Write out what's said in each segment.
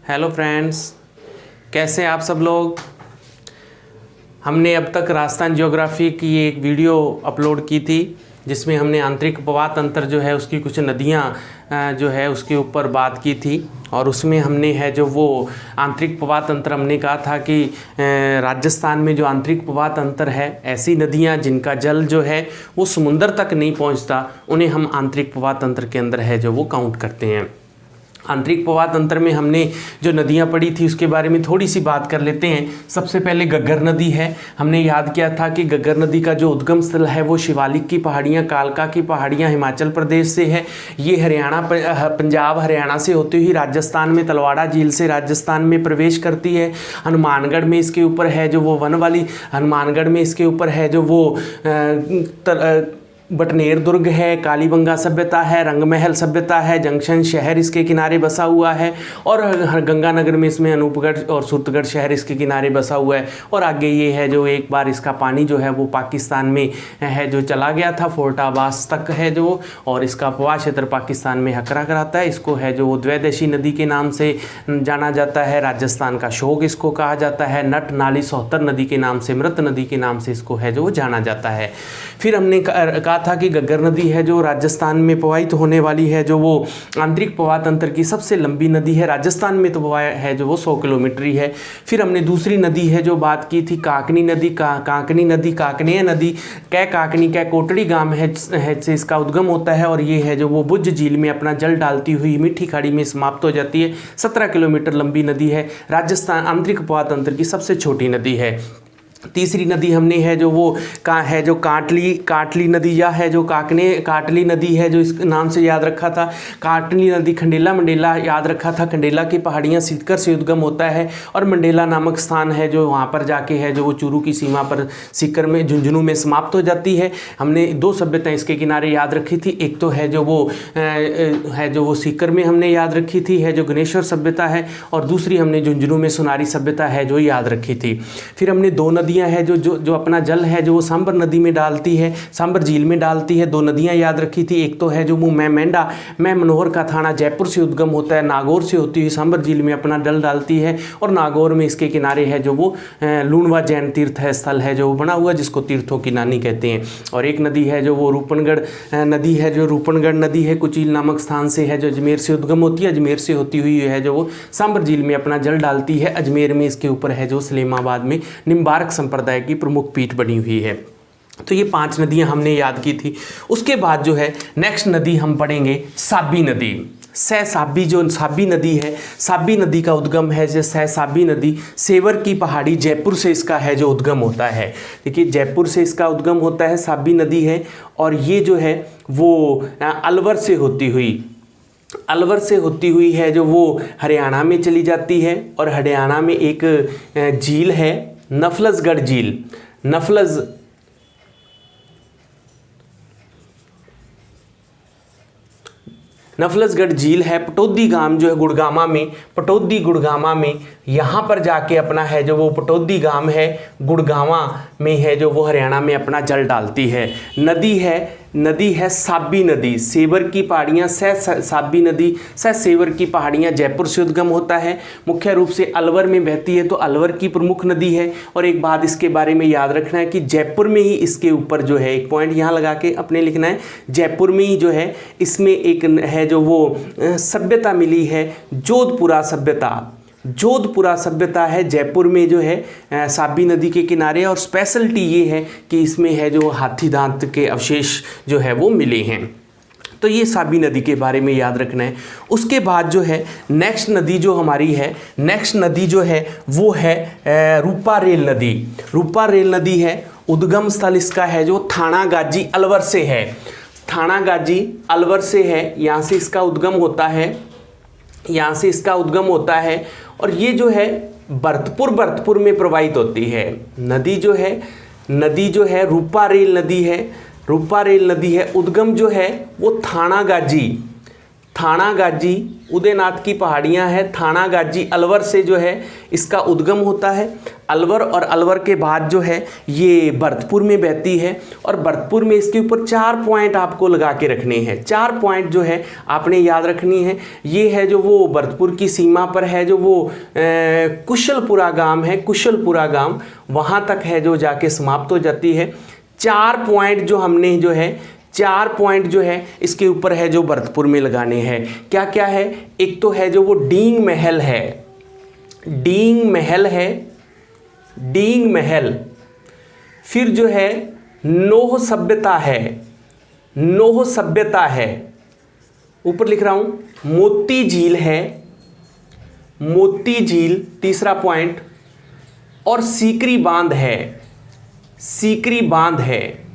Hello friends, कैसे हैं आप सब लोग। हमने अब तक राजस्थान ज्योग्राफी की एक वीडियो अपलोड की थी जिसमें हमने आंतरिक उपवा तंत्र जो है उसकी कुछ नदियां जो है उसके ऊपर बात की थी। और उसमें हमने है जो वो आंतरिक उपवा तंत्र हमने कहा था कि राजस्थान में जो आंतरिक उपवा तंत्र है, ऐसी नदियां जिनका जल जो है वो समुंदर तक नहीं पहुंचता, उन्हें हम आंतरिक उपवा तंत्र के अंदर है जो वो काउंट करते हैं। आंतरिक उपवा तंत्र में हमने जो नदियां पढ़ी थी उसके बारे में थोड़ी सी बात कर लेते हैं। सबसे पहले घग्गर नदी है। हमने याद किया था कि घग्गर नदी का जो उद्गम स्थल है वो शिवालिक की पहाड़ियां, कालका की पहाड़ियां हिमाचल प्रदेश से है। ये हरियाणा, पंजाब हरियाणा से होती हुई राजस्थान में तलवाड़ा झील से राजस्थान में प्रवेश करती है। हनुमानगढ़ में इसके ऊपर है जो वो वन वाली, हनुमानगढ़ में इसके ऊपर है जो वो बटनेर दुर्ग है, कालीबंगा सभ्यता है, रंगमहल सभ्यता है, जंक्शन शहर इसके किनारे बसा हुआ है। और गंगानगर में इसमें अनूपगढ़ और सूरतगढ़ शहर इसके किनारे बसा हुआ है। और आगे ये है जो एक बार इसका पानी जो है वो पाकिस्तान में है जो चला गया था, फोर्ट अब्बास तक है जो, और इसका उपवा क्षेत्र पाकिस्तान में हकरा कराता है। इसको है जो द्वैदशी नदी के नाम से जाना जाता है। राजस्थान का शोक इसको कहा जाता है। नट नाली सोहतर नदी के नाम से, मृत नदी के नाम से इसको है जो जाना जाता है। फिर हमने कहा था कि घग्गर नदी है जो राजस्थान में प्रवाहित होने वाली है, जो वो आंतरिक प्रवाह तंत्र की सबसे लंबी नदी है। राजस्थान में तो प्रवाह है जो वो 100 किलोमीटर ही है। फिर हमने दूसरी नदी है जो बात की थी काकनी नदी, काकनेय नदी, कै काकनी कै कोटड़ी गांव है से इसका उद्गम होता है। और ये है जो वो भुज झील में अपना जल डालती हुई मीठी खाड़ी में समाप्त हो जाती है। 17 किलोमीटर लंबी नदी है। राजस्थान आंतरिक प्रवाह तंत्र की सबसे छोटी नदी है। तीसरी नदी हमने है जो वो है जो काटली नदी, या है जो काटली नदी है जो इस नाम से याद रखा था। काटली नदी खंडेला मंडेला याद रखा था। खंडेला की पहाड़ियाँ सीकर से उद्गम होता है और मंडेला नामक स्थान है जो वहाँ पर जाके है जो वो चूरू की सीमा पर सीकर में झुंझुनू में समाप्त हो जाती है। हमने दो सभ्यताएं इसके किनारे याद रखी थी। एक तो है जो वो सीकर में हमने याद रखी थी है जो गणेश्वर सभ्यता है, और दूसरी हमने झुंझुनू में सोनारी सभ्यता है जो याद रखी थी। फिर हमने दो नदियाँ है जो अपना जल है जो वो सांबर नदी में डालती है, सांबर झील में डालती है। दो नदियां याद रखी थी। एक तो है जो वो मेंढा मनोहर का थाना जयपुर से उद्गम होता है, नागौर से होती हुई सांबर झील में अपना जल डालती है। और नागौर में इसके किनारे है जो वो लूणवा जैन तीर्थ स्थल है जो बना हुआ, जिसको तीर्थों की नानी कहते हैं। और एक नदी है जो वो रूपनगढ़ नदी है जो रूपनगढ़ नदी है कुचील नामक स्थान से है जो अजमेर से उद्गम होती है। अजमेर से होती हुई है जो वो सांबर झील में अपना जल डालती है। अजमेर में इसके ऊपर है जो सलेमाबाद में निम्बार्क संप्रदाय की प्रमुख पीठ बनी हुई है। तो ये 5 नदियां हमने याद की थी। उसके बाद जो है नेक्स्ट नदी हम पढ़ेंगे साबी नदी। साबी जो साबी नदी है, साबी नदी का उद्गम है जो साबी नदी सेवर की पहाड़ी जयपुर से इसका है जो उद्गम होता है। देखिए जयपुर से इसका उद्गम होता है, साबी नदी है। और ये जो है वो अलवर से होती हुई है जो वो हरियाणा में चली जाती है। और हरियाणा में एक झील है नफलसगढ़ झील, नफलसगढ़ झील है। पटौदी गांव जो है गुड़गामा में यहाँ पर जाके अपना है जो वो पटौदी गांव है गुड़गावा में है जो वो हरियाणा में अपना जल डालती है। नदी है साबी नदी, सेवर की पहाड़ियाँ साबी नदी सेवर की पहाड़ियाँ जयपुर से उद्गम होता है। मुख्य रूप से अलवर में बहती है तो अलवर की प्रमुख नदी है। और एक बात इसके बारे में याद रखना है कि जयपुर में ही इसके ऊपर जो है एक पॉइंट यहाँ लगा के अपने लिखना है, जयपुर में ही जो है इसमें एक है जो वो सभ्यता मिली है, जोधपुरा सभ्यता है जयपुर में जो है साबी नदी के किनारे। और स्पेशलिटी ये है कि इसमें है जो हाथी दांत के अवशेष जो है वो मिले हैं। तो ये साबी नदी के बारे में याद रखना है। उसके बाद जो है नेक्स्ट नदी जो हमारी है, नेक्स्ट नदी जो है वो है रूपा रेल नदी है। उद्गम स्थल इसका है जो थानागाजी अलवर से है, यहाँ से इसका उद्गम होता है। और ये जो है भरतपुर में प्रवाहित होती है। नदी जो है रूपा रेल नदी है। उद्गम जो है वो थानागाजी थानागाजी, उदयनाथ की पहाड़ियाँ हैं, थानागाजी अलवर से जो है इसका उद्गम होता है। अलवर और अलवर के बाद जो है ये भरतपुर में बहती है, और भरतपुर में इसके ऊपर 4 पॉइंट आपको लगा के रखने हैं। 4 पॉइंट जो है आपने याद रखनी है। ये है जो वो भरतपुर की सीमा पर है जो वो कुशलपुरा गांव है, कुशलपुरा गांव वहाँ तक है जो जाके समाप्त हो जाती है। 4 पॉइंट जो हमने जो है 4 पॉइंट जो है इसके ऊपर है जो भरतपुर में लगाने हैं। क्या क्या है? एक तो है जो वो डींग महल है, डींग महल है, डींग महल। फिर जो है नोह सभ्यता है, नोह सभ्यता है। ऊपर लिख रहा हूं मोती झील है, मोती झील तीसरा पॉइंट, और सीकरी बांध है, सीकरी बांध है।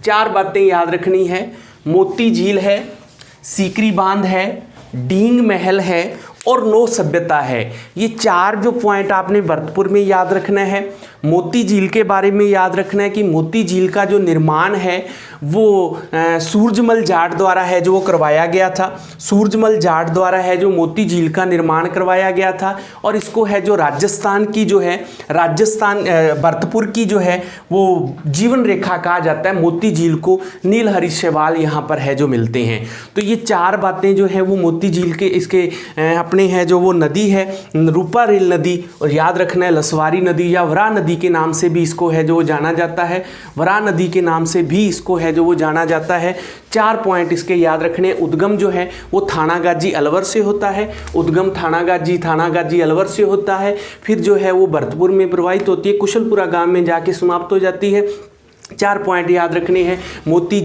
4 बातें याद रखनी है। मोती झील है, सीकरी बांध है, डींग महल है और नोह सभ्यता है। ये 4 जो पॉइंट आपने भरतपुर में याद रखना है। मोती झील के बारे में याद रखना है कि मोती झील का जो निर्माण है वो सूरजमल जाट द्वारा है जो वो करवाया गया था। सूरजमल जाट द्वारा है जो मोती झील का निर्माण करवाया गया था, और इसको है जो राजस्थान की जो है राजस्थान भरतपुर की जो है वो जीवन रेखा कहा जाता है। मोती झील को नीलहरि शैवाल यहाँ पर है जो मिलते हैं। तो ये 4 बातें जो है वो मोती झील के इसके अपने हैं जो वो नदी है रूपा रेल नदी, और याद रखना है लसवारी नदी या वरा नदी के नाम से भी इसको है जो जाना जाता है, वरा नदी के नाम से भी इसको है जो वो जाना जाता है। 4 पॉइंट इसके याद रखने। उद्गम जो है वो थानागाजी अलवर से होता है, उद्गम थानागाजी अलवर से होता है। फिर जो है वो भरतपुर में प्रवाहित होती है, कुशलपुरा गांव में जाके समाप्त हो जाती है। 4 पॉइंट याद रखने हैं। मोती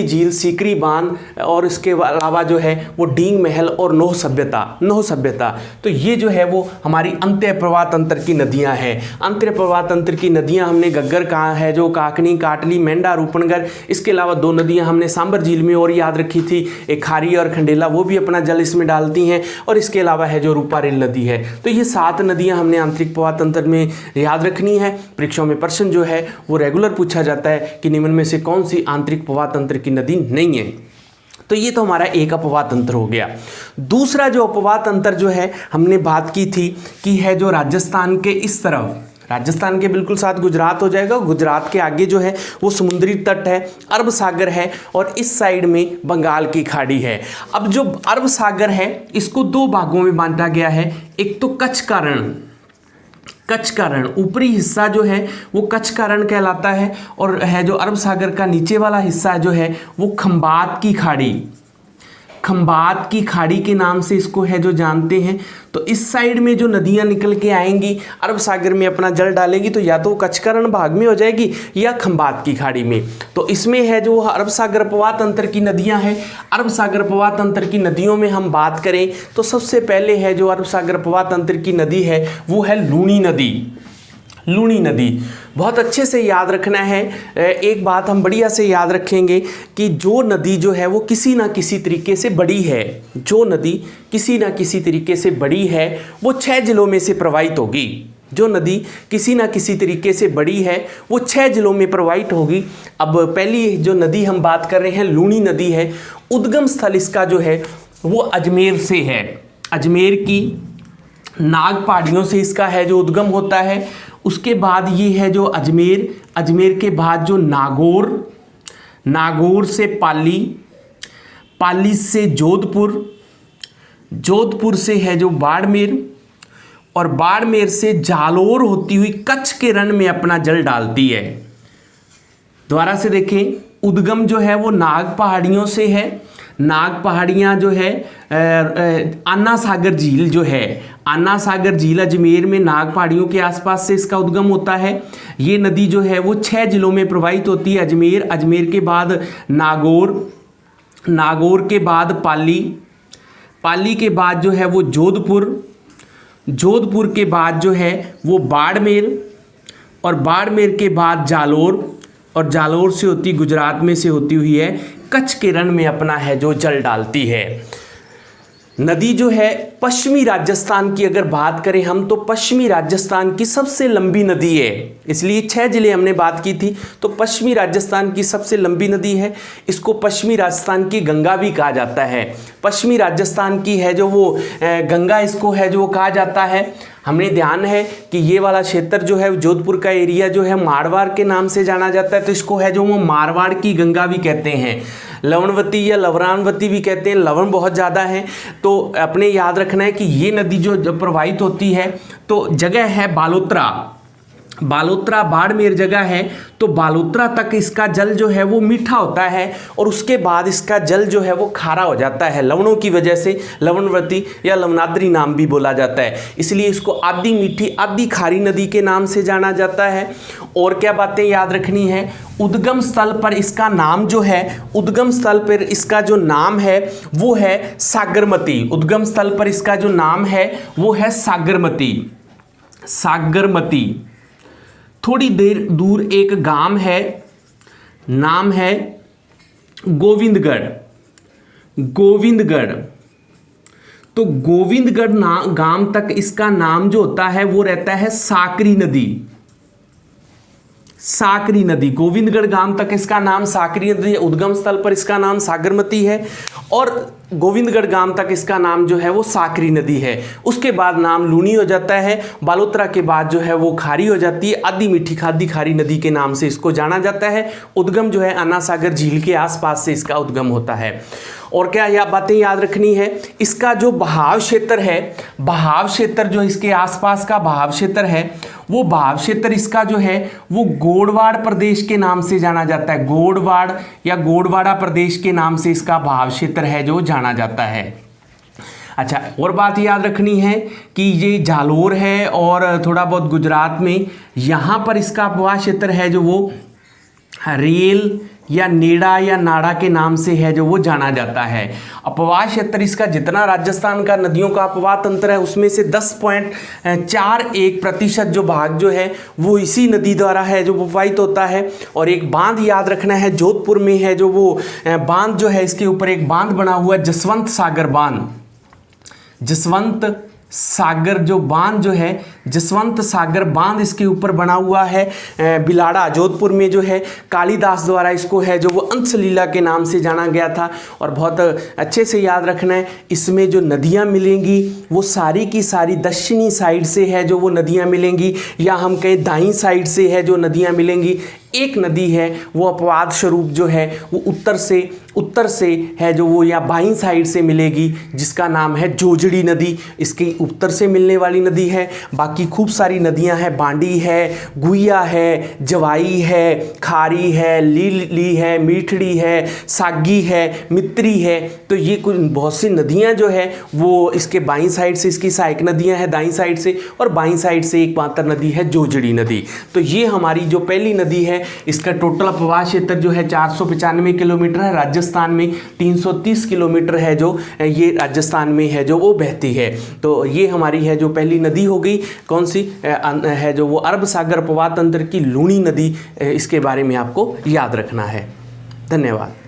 झील, सीकरी बांध, और इसके अलावा जो है वो डींग महल और नोह सभ्यता। तो ये जो है वो हमारी अंतः प्रवाह तंत्र की नदियां हैं। अंतः प्रवाह तंत्र की नदियां हमने गग्गर कहा है जो काकनी, काटली, मेंढा, रूपनगर। इसके अलावा 2 नदियां हमने सांबर झील में और याद रखी थी, एक खारी और खंडेला, वो भी अपना जल इसमें डालती हैं। और इसके अलावा है जो रूपा रेल नदी है। तो ये 7 नदियाँ हमने आंतरिक प्रवाह तंत्र में याद रखनी है। परीक्षाओं में प्रश्न जो है वो रेगुलर पूछा जाता है कि निम्न में से कौन सी आंतरिक प्रवाह तंत्र की नदी नहीं है। तो ये तो हमारा एक अपवाह तंत्र हो गया। दूसरा जो अपवाह तंत्र जो है हमने बात की थी कि है जो राजस्थान के इस तरफ, राजस्थान के बिल्कुल साथ गुजरात हो जाएगा, गुजरात के आगे जो है वो समुद्री तट है, अरब सागर है, और इस साइड में बंगाल की खाड़ी है। अब जो अरब सागर है इसको 2 भागों में बांटा गया है। एक तो कच्छ का रण, ऊपरी हिस्सा जो है वो कच्छ का रण कहलाता है, और है जो अरब सागर का नीचे वाला हिस्सा जो है वो खंबात की खाड़ी के नाम से इसको है जो जानते हैं। तो इस साइड में जो नदियां निकल के आएंगी अरब सागर में अपना जल डालेंगी, तो या तो कच्छ का रण भाग में हो जाएगी या खंबात की खाड़ी में। तो इसमें है जो अरब सागर प्रवाह तंत्र की नदियां हैं। अरब सागर प्रवाह तंत्र की नदियों में हम बात करें तो सबसे पहले है जो अरब सागर प्रवाह तंत्र की नदी है वो है लूणी नदी। बहुत अच्छे से याद रखना है। एक बात हम बढ़िया से याद रखेंगे कि जो नदी जो है वो किसी ना किसी तरीके से बड़ी है, जो नदी किसी ना किसी तरीके से बड़ी है वो 6 जिलों में से प्रवाहित होगी। जो नदी किसी ना किसी तरीके से बड़ी है वो 6 जिलों में प्रवाहित होगी। अब पहली जो नदी हम बात कर रहे हैं लूणी नदी है। उद्गम स्थल इसका जो है वो अजमेर से है। अजमेर की नाग पहाड़ियों से इसका है जो उद्गम होता है। उसके बाद ये है जो अजमेर के बाद जो नागौर से पाली से जोधपुर से है जो बाड़मेर, और बाड़मेर से जालोर होती हुई कच्छ के रण में अपना जल डालती है। दोबारा से देखें, उद्गम जो है वो नाग पहाड़ियों से है। नाग पहाड़ियाँ जो है अन्ना सागर झील जो है, अन्ना सागर झील अजमेर में नाग पहाड़ियों के आसपास से इसका उद्गम होता है। ये नदी जो है वो 6 जिलों में प्रवाहित होती है। अजमेर के बाद नागौर के बाद पाली के बाद जो है वो जोधपुर के बाद जो है वो बाड़मेर, और बाड़मेर के बाद जालोर, और जालोर से होती गुजरात में से होती हुई है कच्छ के रण में अपना है जो जल डालती है। नदी जो है पश्चिमी राजस्थान की अगर बात करें हम, तो पश्चिमी राजस्थान की सबसे लंबी नदी है। इसलिए 6 जिले हमने बात की थी, तो पश्चिमी राजस्थान की सबसे लंबी नदी है। इसको पश्चिमी राजस्थान की गंगा भी कहा जाता है। पश्चिमी राजस्थान की है जो वो गंगा, इसको है जो वो कहा जाता है। हमने ध्यान है कि ये वाला क्षेत्र जो है जोधपुर का एरिया जो है मारवाड़ के नाम से जाना जाता है, तो इसको है जो वो मारवाड़ की गंगा भी कहते हैं। लवणवती या लवरानवती भी कहते हैं, लवण बहुत ज़्यादा है। तो अपने याद रखना है कि ये नदी जो प्रवाहित होती है, तो जगह है बालोतरा, बालोतरा बाड़मेर जगह है, तो बालोतरा तक इसका जल जो है वो मीठा होता है और उसके बाद इसका जल जो है वो खारा हो जाता है। लवणों की वजह से लवणवती या लवनाद्री नाम भी बोला जाता है। इसलिए इसको आधी मीठी आधी खारी नदी के नाम से जाना जाता है। और क्या बातें याद रखनी है, उद्गम स्थल पर इसका नाम जो है, उद्गम स्थल पर इसका जो नाम है वो है सागरमती। उद्गम स्थल पर इसका जो नाम है वो है सागरमती, सागरमती। थोड़ी देर दूर एक गांव है, नाम है गोविंदगढ़, गोविंदगढ़। तो गोविंदगढ़ गांव तक इसका नाम जो होता है वो रहता है साकरी नदी, साकरी नदी। गोविंदगढ़ गांव तक इसका नाम साकरी नदी है। उद्गम स्थल पर इसका नाम सागरमती है और गोविंदगढ़ गांव तक इसका नाम जो है वो साकरी नदी है। उसके बाद नाम लूनी हो जाता है। बालोतरा के बाद जो है वो खारी हो जाती है। आधी मीठी आधी खारी नदी के नाम से इसको जाना जाता है। उद्गम जो है अन्ना सागर झील के आसपास से इसका उद्गम होता है। और क्या यह बातें याद रखनी है, इसका जो बहाव क्षेत्र है, बहाव क्षेत्र जो इसके आसपास का बहाव क्षेत्र है, वो बहाव क्षेत्र इसका जो है वो गोड़वाड़ प्रदेश के नाम से जाना जाता है। गोड़वाड़ या गोड़वाड़ा प्रदेश के नाम से इसका बहाव क्षेत्र है जो जाना जाता है। अच्छा, और बात याद रखनी है कि ये जालोर है और थोड़ा बहुत गुजरात में, यहाँ पर इसका अपवाह क्षेत्र है जो वो रेल या नेड़ा या नाड़ा के नाम से है जो वो जाना जाता है। अपवाह क्षेत्र इसका जितना राजस्थान का नदियों का अपवाह तंत्र है उसमें से 10.41% जो भाग जो है वो इसी नदी द्वारा है जो प्रवाहित होता है। और एक बांध याद रखना है, जोधपुर में है जो वो बांध जो है, इसके ऊपर एक बांध बना हुआ है, जसवंत सागर बांध। जसवंत सागर जो बांध जो है, जसवंत सागर बांध इसके ऊपर बना हुआ है। बिलाड़ा जोधपुर में जो है कालिदास द्वारा इसको है जो वो अंशलीला के नाम से जाना गया था। और बहुत अच्छे से याद रखना है, इसमें जो नदियां मिलेंगी वो सारी की सारी दक्षिणी साइड से है जो वो नदियां मिलेंगी, या हम कहें दाईं साइड से है जो नदियां मिलेंगी। एक नदी है वो अपवाद स्वरूप जो है वो उत्तर से है जो वो या बाईं साइड से मिलेगी, जिसका नाम है जोजड़ी नदी। इसकी उत्तर से मिलने वाली नदी है। बाकी खूब सारी नदियां हैं, बांडी है, गुइया है, जवाई है, खारी है, लीली है, मीठड़ी है, सागी है, मित्री है। तो ये कुछ बहुत सी नदियां जो है वो इसके बाईं साइड से, इसकी सहायक नदियां हैं दाईं साइड से, और बाईं साइड से एक मात्र नदी है जोजड़ी नदी। तो ये हमारी जो पहली नदी है, इसका टोटल अपवाह क्षेत्र जो है 495 किलोमीटर है। राजस्थान में 330 किलोमीटर है जो ये राजस्थान में है जो वो बहती है। तो ये हमारी है जो पहली नदी हो गई, कौन सी है जो वो अरब सागर अपवाह तंत्र की लूनी नदी। इसके बारे में आपको याद रखना है। धन्यवाद।